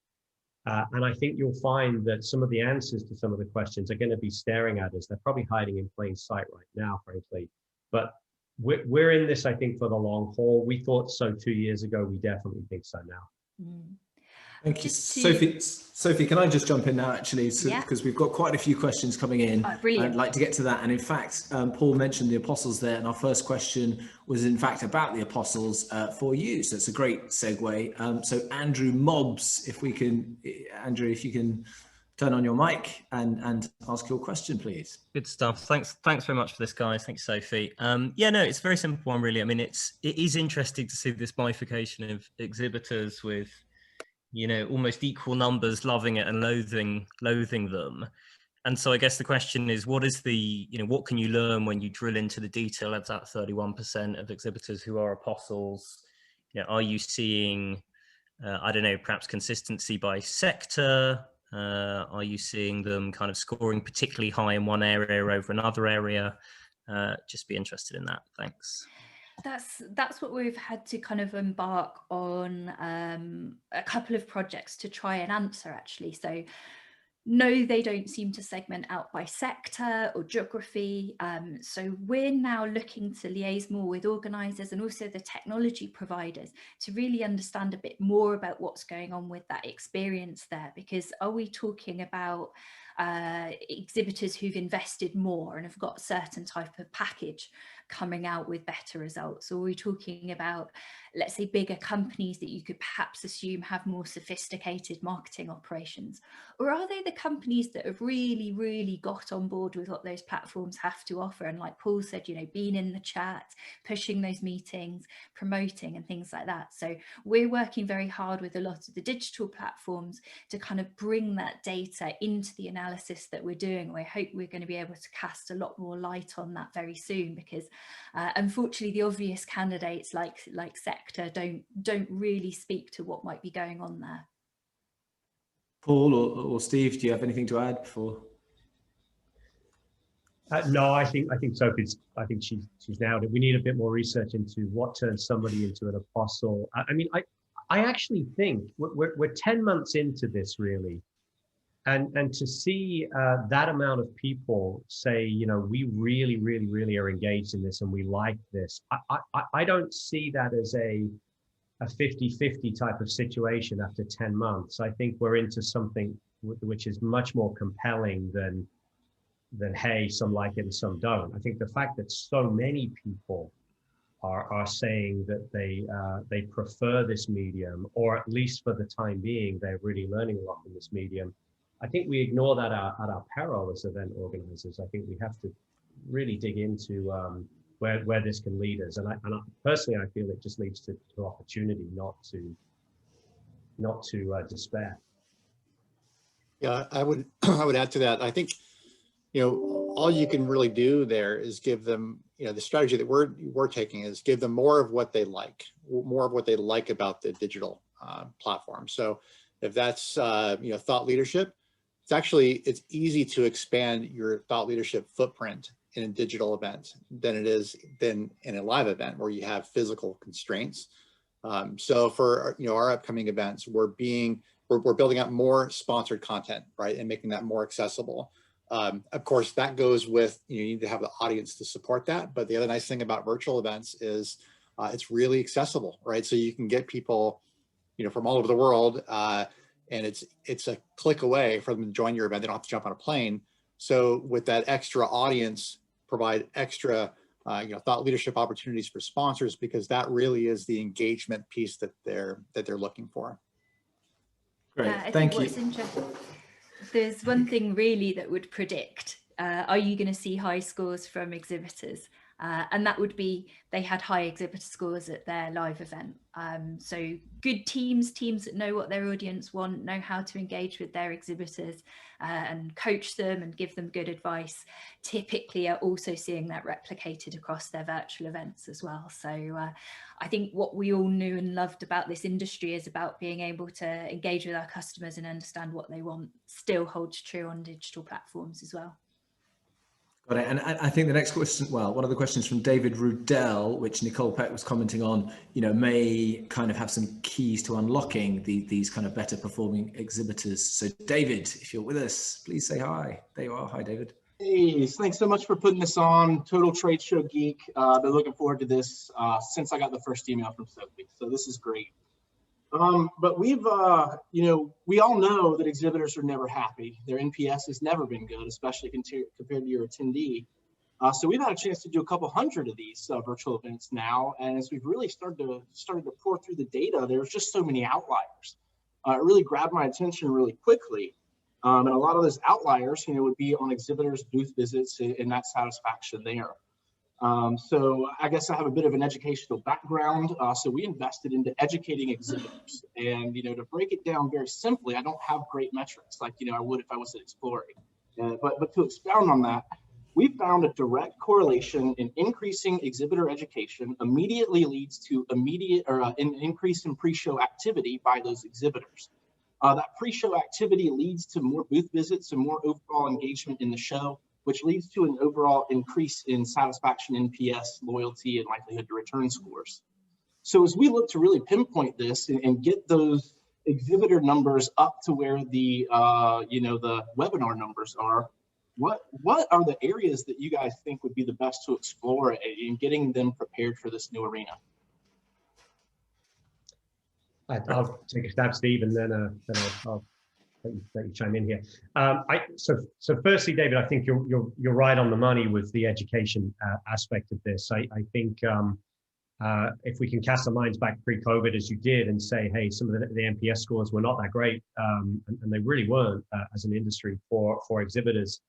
S4: And I think you'll find that some of the answers to some of the questions are going to be staring at us. They're probably hiding in plain sight right now, frankly. But we're in this, I think, for the long haul. We thought so 2 years ago. We definitely think so now.
S2: Mm.
S1: Thank you, Sophie. Sophie, can I just jump in now, actually, because we've got quite a few questions coming in.
S2: Brilliant.
S1: I'd like to get to that. And in fact, Paul mentioned the apostles there, and our first question was in fact about the apostles for you. So it's a great segue. So Andrew Mobbs, if we can, Andrew, if you can turn on your mic and ask your question, please.
S5: Good stuff. Thanks very much for this, guys. Thanks, Sophie. Yeah, no, it's a very simple one, really. I mean, it is interesting to see this bifurcation of exhibitors with, you know, almost equal numbers loving it and loathing them. And so I guess the question is, what is the, you know, what can you learn when you drill into the detail of that 31% of exhibitors who are apostles? You know, are you seeing, I don't know, perhaps consistency by sector? Are you seeing them kind of scoring particularly high in one area over another area? Just be interested in that. Thanks.
S2: That's what we've had to kind of embark on a couple of projects to try and answer, actually. So no, they don't seem to segment out by sector or geography. So we're now looking to liaise more with organisers and also the technology providers to really understand a bit more about what's going on with that experience there. Because are we talking about exhibitors who've invested more and have got a certain type of package coming out with better results? Or are we talking about, let's say, bigger companies that you could perhaps assume have more sophisticated marketing operations? Or are they the companies that have really, really got on board with what those platforms have to offer? And like Paul said, you know, being in the chat, pushing those meetings, promoting and things like that. So we're working very hard with a lot of the digital platforms to kind of bring that data into the analysis that we're doing. We hope we're going to be able to cast a lot more light on that very soon, because unfortunately the obvious candidates like sector don't really speak to what might be going on there.
S1: Paul or Steve, do you have anything to add before?
S4: No, I think Sophie's, I think she's nailed it. We need a bit more research into what turns somebody into an apostle. I mean, I actually think we're 10 months into this, really. And to see that amount of people say, you know, we really, really, really are engaged in this and we like this. I don't see that as a 50-50 type of situation after 10 months. I think we're into something which is much more compelling than hey, some like it and some don't. I think the fact that so many people are saying that they prefer this medium, or at least for the time being, they're really learning a lot from this medium. I think we ignore that at our peril as event organizers. I think we have to really dig into where this can lead us. And I personally, I feel it just leads to opportunity, not to despair.
S3: Yeah, I would add to that. I think, you know, all you can really do there is give them, you know, the strategy that we're taking is give them more of what they like about the digital platform. So if that's you know, thought leadership, it's easy to expand your thought leadership footprint in a digital event than it is in a live event where you have physical constraints. So for our upcoming events, we're building out more sponsored content, right, and making that more accessible. Of course, that goes with, you need to have the audience to support that. But the other nice thing about virtual events is it's really accessible, right? So you can get people, from all over the world, and it's a click away for them to join your event. They don't have to jump on a plane. So with that extra audience, provide extra, thought leadership opportunities for sponsors, because that really is the engagement piece that they're looking for.
S1: Great, thank you.
S2: What's interesting, there's one thing really that would predict, are you going to see high scores from exhibitors? And that would be, they had high exhibitor scores at their live event. So good teams that know what their audience want, know how to engage with their exhibitors and coach them and give them good advice, typically are also seeing that replicated across their virtual events as well. So I think what we all knew and loved about this industry is about being able to engage with our customers and understand what they want, still holds true on digital platforms as well.
S1: Got it. And I think the next question, well, one of the questions from David Rudell, which Nicole Peck was commenting on, may kind of have some keys to unlocking these kind of better performing exhibitors. So David, if you're with us, please say hi. There you are. Hi, David.
S6: Hey, thanks so much for putting this on. Total trade show geek. Been looking forward to this since I got the first email from Sophie. So this is great. But we've, we all know that exhibitors are never happy. Their NPS has never been good, especially compared to your attendee. So we've had a chance to do a couple hundred of these virtual events now. And as we've really started to pour through the data, there's just so many outliers. It really grabbed my attention really quickly. And a lot of those outliers, would be on exhibitors' booth visits and that satisfaction there. So I guess I have a bit of an educational background. So we invested into educating exhibitors, and, to break it down very simply, I don't have great metrics like, I would if I was at Explori. But to expound on that, we found a direct correlation in increasing exhibitor education immediately leads to an increase in pre-show activity by those exhibitors. That pre-show activity leads to more booth visits and more overall engagement in the show, which leads to an overall increase in satisfaction, NPS, loyalty, and likelihood to return scores. So as we look to really pinpoint this and get those exhibitor numbers up to where the the webinar numbers are, what are the areas that you guys think would be the best to explore in getting them prepared for this new arena?
S4: I'll take a stab, Steve, and then I'll let you chime in here. So firstly, David, I think you're right on the money with the education aspect of this. I think if we can cast our minds back pre-COVID, as you did, and say, hey, some of the NPS scores were not that great, and they really weren't as an industry for exhibitors.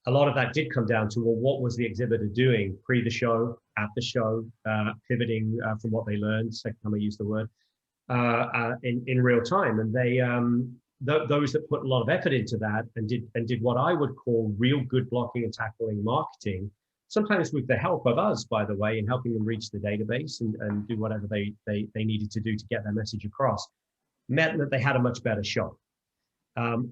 S4: A lot of that did come down to, well, what was the exhibitor doing pre the show, at the show, pivoting from what they learned, second time I used the word, in real time. And they, those that put a lot of effort into that and did what I would call real good blocking and tackling marketing, sometimes with the help of us, by the way, in helping them reach the database and do whatever they needed to do to get their message across, meant that they had a much better show.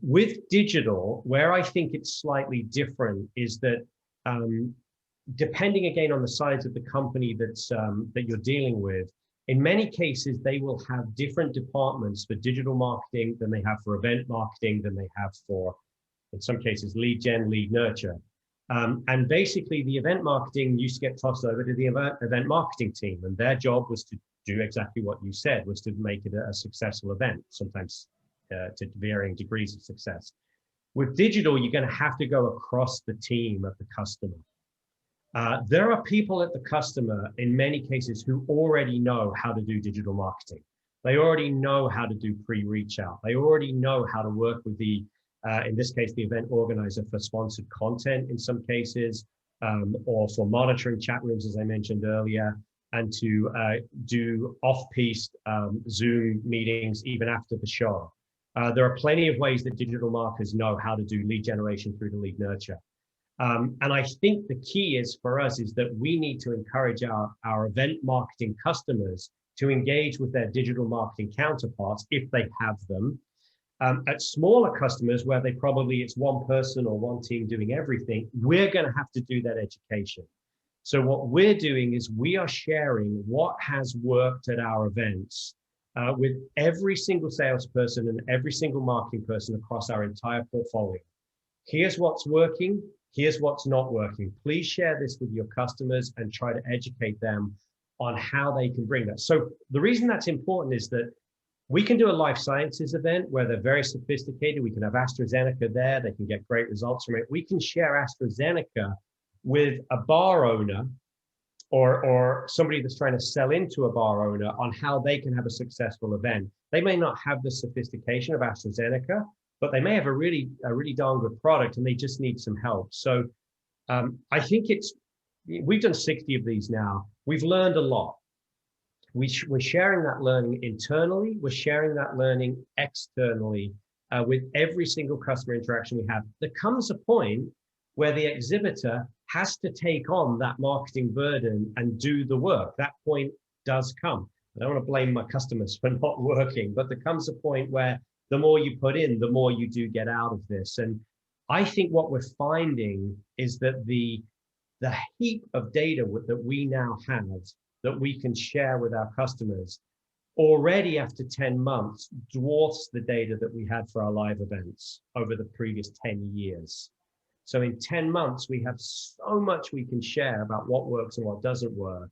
S4: With digital, where I think it's slightly different is that depending again on the size of the company that you're dealing with, in many cases, they will have different departments for digital marketing than they have for event marketing, than they have for, in some cases, lead gen, lead nurture. And basically, the event marketing used to get tossed over to the event marketing team, and their job was to do exactly what you said, was to make it a successful event, sometimes to varying degrees of success. With digital, you're going to have to go across the team of the customer. There are people at the customer, in many cases, who already know how to do digital marketing. They already know how to do pre-reach out. They already know how to work with the, in this case, the event organizer for sponsored content in some cases, or for monitoring chat rooms, as I mentioned earlier, and to do off-piste Zoom meetings even after the show. There are plenty of ways that digital marketers know how to do lead generation through to lead nurture. And I think the key is for us is that we need to encourage our event marketing customers to engage with their digital marketing counterparts, if they have them, At smaller customers where it's one person or one team doing everything, we're going to have to do that education. So what we're doing is we are sharing what has worked at our events with every single salesperson and every single marketing person across our entire portfolio. Here's what's working. Here's what's not working. Please share this with your customers and try to educate them on how they can bring that. So the reason that's important is that we can do a life sciences event where they're very sophisticated. We can have AstraZeneca there. They can get great results from it. We can share AstraZeneca with a bar owner or somebody that's trying to sell into a bar owner on how they can have a successful event. They may not have the sophistication of AstraZeneca, but they may have a really darn good product and they just need some help. So I think we've done 60 of these now. We've learned a lot. We're sharing that learning internally. We're sharing that learning externally with every single customer interaction we have. There comes a point where the exhibitor has to take on that marketing burden and do the work. That point does come. I don't want to blame my customers for not working, but there comes a point where the more you put in, the more you do get out of this. And I think what we're finding is that the heap of data that we now have that we can share with our customers already after 10 months dwarfs the data that we had for our live events over the previous 10 years. So in 10 months, we have so much we can share about what works and what doesn't work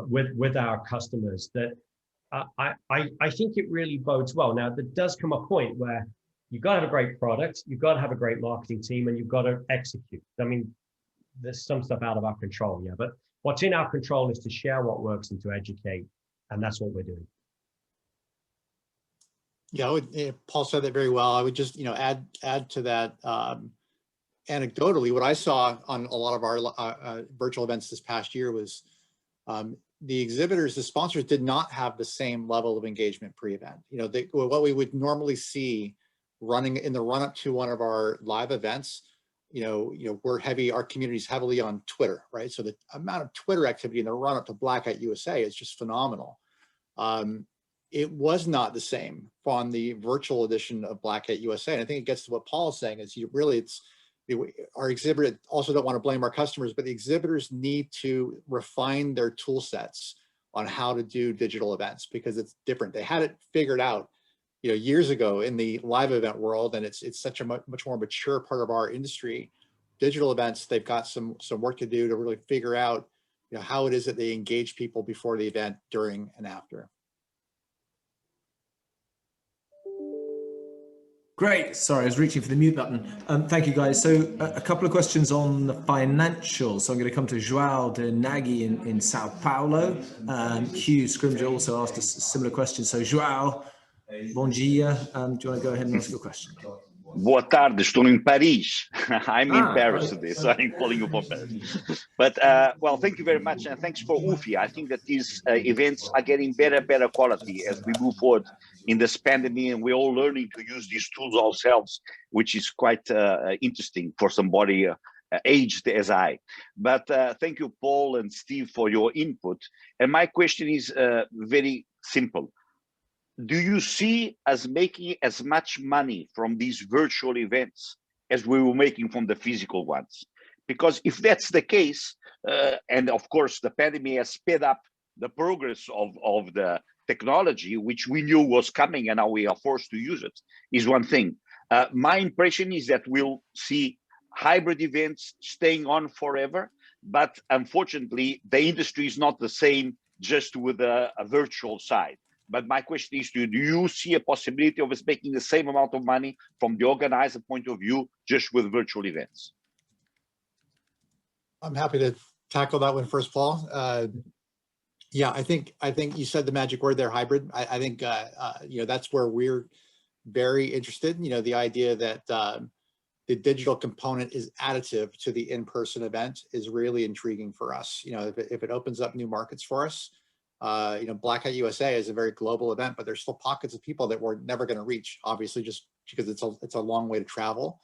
S4: with our customers that I think it really bodes well. Now, there does come a point where you've got to have a great product, you've got to have a great marketing team, and you've got to execute. I mean, there's some stuff out of our control, yeah, but what's in our control is to share what works and to educate, and that's what we're doing.
S3: Yeah, Paul said that very well. I would just, add to that. Anecdotally, what I saw on a lot of our virtual events this past year was the exhibitors, the sponsors did not have the same level of engagement pre-event. What we would normally see running in the run-up to one of our live events, our community's heavily on Twitter, right? So the amount of Twitter activity in the run-up to Black Hat USA is just phenomenal. It was not the same on the virtual edition of Black Hat USA. And I think it gets to what Paul is saying is our exhibitor, also don't want to blame our customers, but the exhibitors need to refine their tool sets on how to do digital events because it's different. They had it figured out, years ago in the live event world, and it's such a much more mature part of our industry. Digital events, they've got some work to do to really figure out, how it is that they engage people before the event, during, and after.
S1: Great. Sorry, I was reaching for the mute button. Thank you, guys. So a couple of questions on the financials. So I'm going to come to João de Nagy in Sao Paulo. Hugh Scrimger also asked a similar question. So João, bom dia. Do you want to go ahead and ask your question?
S7: Boa tarde, estou in Paris. I'm in Paris today, so I'm calling you from Paris. But, well, thank you very much, and thanks for UFI. I think that these events are getting better quality as we move forward in this pandemic, and we're all learning to use these tools ourselves, which is quite interesting for somebody aged as I. But thank you, Paul and Steve, for your input. And my question is very simple. Do you see us making as much money from these virtual events as we were making from the physical ones? Because if that's the case, and of course the pandemic has sped up the progress of the technology, which we knew was coming and now we are forced to use it, is one thing. My impression is that we'll see hybrid events staying on forever, but unfortunately the industry is not the same just with a virtual side. But my question is, do you see a possibility of us making the same amount of money from the organizer point of view, just with virtual events?
S3: I'm happy to tackle that one first, Paul. Yeah, I think you said the magic word there, hybrid. I think that's where we're very interested. The idea that the digital component is additive to the in-person event is really intriguing for us. If it opens up new markets for us. Black Hat USA is a very global event, but there's still pockets of people that we're never going to reach, obviously, just because it's a long way to travel.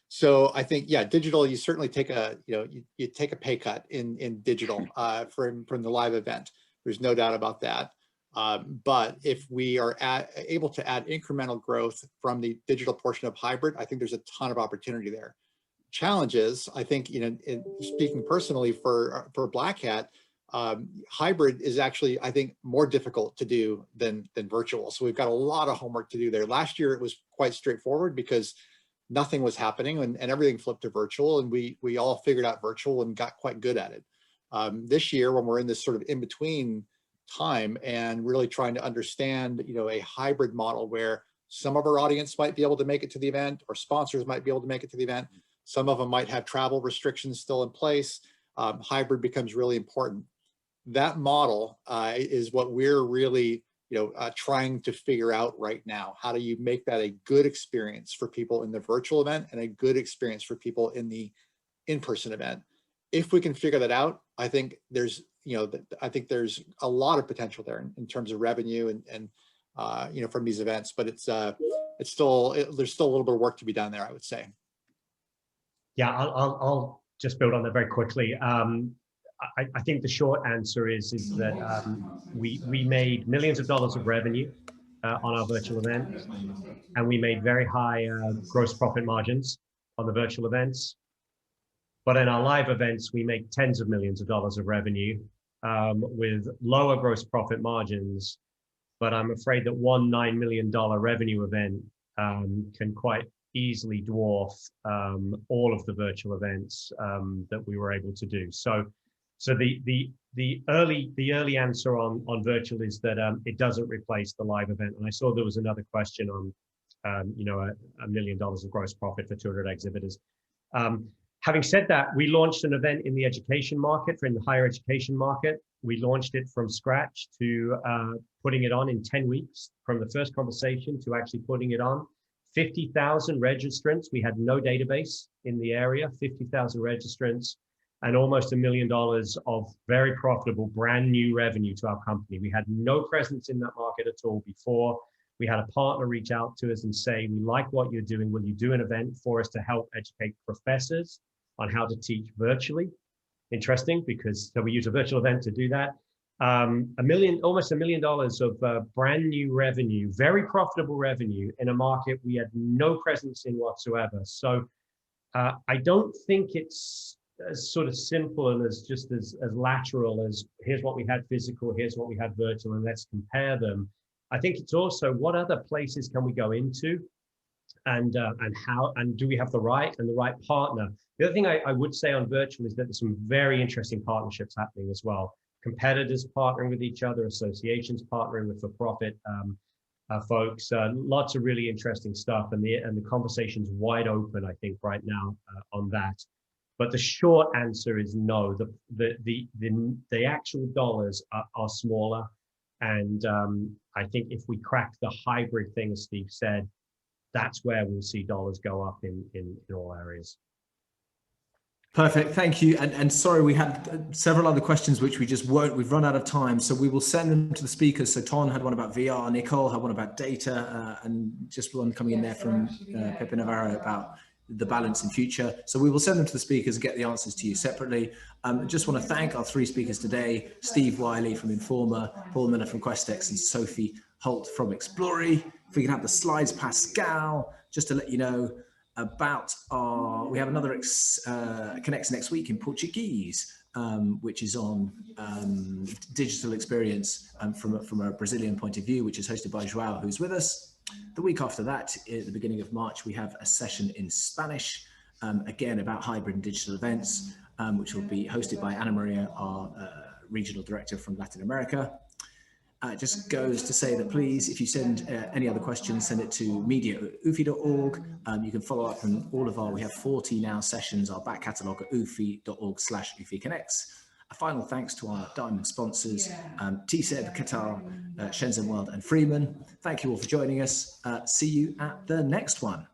S3: So I think, yeah, digital, you certainly take you take a pay cut in digital from the live event. There's no doubt about that. But if we are able to add incremental growth from the digital portion of hybrid, I think there's a ton of opportunity there. Challenges, I think, speaking personally for Black Hat, hybrid is actually, I think, more difficult to do than virtual. So we've got a lot of homework to do there. Last year, it was quite straightforward because nothing was happening and everything flipped to virtual, and we all figured out virtual and got quite good at it. This year, when we're in this sort of in-between time and really trying to understand, a hybrid model where some of our audience might be able to make it to the event, or sponsors might be able to make it to the event. Some of them might have travel restrictions still in place. Hybrid becomes really important. That model is what we're really, trying to figure out right now. How do you make that a good experience for people in the virtual event and a good experience for people in the in-person event? If we can figure that out, I think there's, there's a lot of potential there in terms of revenue and from these events. But there's still a little bit of work to be done there, I would say.
S4: Yeah, I'll just build on that very quickly. I think the short answer is that we made millions of dollars of revenue on our virtual events, and we made very high gross profit margins on the virtual events. But in our live events, we make tens of millions of dollars of revenue with lower gross profit margins. But I'm afraid that one $9 million revenue event can quite easily dwarf all of the virtual events that we were able to do. So the early answer on virtual is that it doesn't replace the live event. And I saw there was another question on $1 million of gross profit for 200 exhibitors. Having said that, we launched an event in the education market, in the higher education market. We launched it from scratch to putting it on in 10 weeks, from the first conversation to actually putting it on. 50,000 registrants. We had no database in the area, 50,000 registrants, and almost $1 million of very profitable brand new revenue to our company. We had no presence in that market at all before. We had a partner reach out to us and say, we like what you're doing. Will you do an event for us to help educate professors on how to teach virtually? Interesting, because so we use a virtual event to do that. Almost $1 million of brand new revenue, very profitable revenue in a market we had no presence in whatsoever. So I don't think it's as sort of simple and as lateral as here's what we had physical, here's what we had virtual, and let's compare them. I think it's also what other places can we go into, and how, and do we have the right partner? The other thing I would say on virtual is that there's some very interesting partnerships happening as well. Competitors partnering with each other, associations partnering with for-profit folks, lots of really interesting stuff, and the conversation's wide open, I think, right now on that. But the short answer is no. The actual dollars are smaller, and I think if we crack the hybrid thing, as Steve said, that's where we'll see dollars go up in all areas.
S1: Perfect, thank you. And sorry, we had several other questions which we've run out of time, so we will send them to the speakers. So Ton had one about VR, Nicole had one about data, and just one coming in there from Pepe Navarro about the balance in future. So we will send them to the speakers and get the answers to you separately. Just want to thank our three speakers today: Steve Wylie from Informa, Paul Miller from Questex, and Sophie Holt from Explori. If we can have the slides, Pascal, just to let you know about we have another Connects next week in Portuguese, which is on digital experience from a Brazilian point of view, which is hosted by Joao, who's with us. The week after that, at the beginning of March, we have a session in Spanish, again about hybrid and digital events, which will be hosted by Ana Maria, our regional director from Latin America. It just goes to say that please, if you send any other questions, send it to media@ufi.org. You can follow up on all of we have 40 now sessions, our back catalogue at ufi.org/UFIConnects. A final thanks to our diamond sponsors, TSEB, Qatar, Shenzhen World and Freeman. Thank you all for joining us. See you at the next one.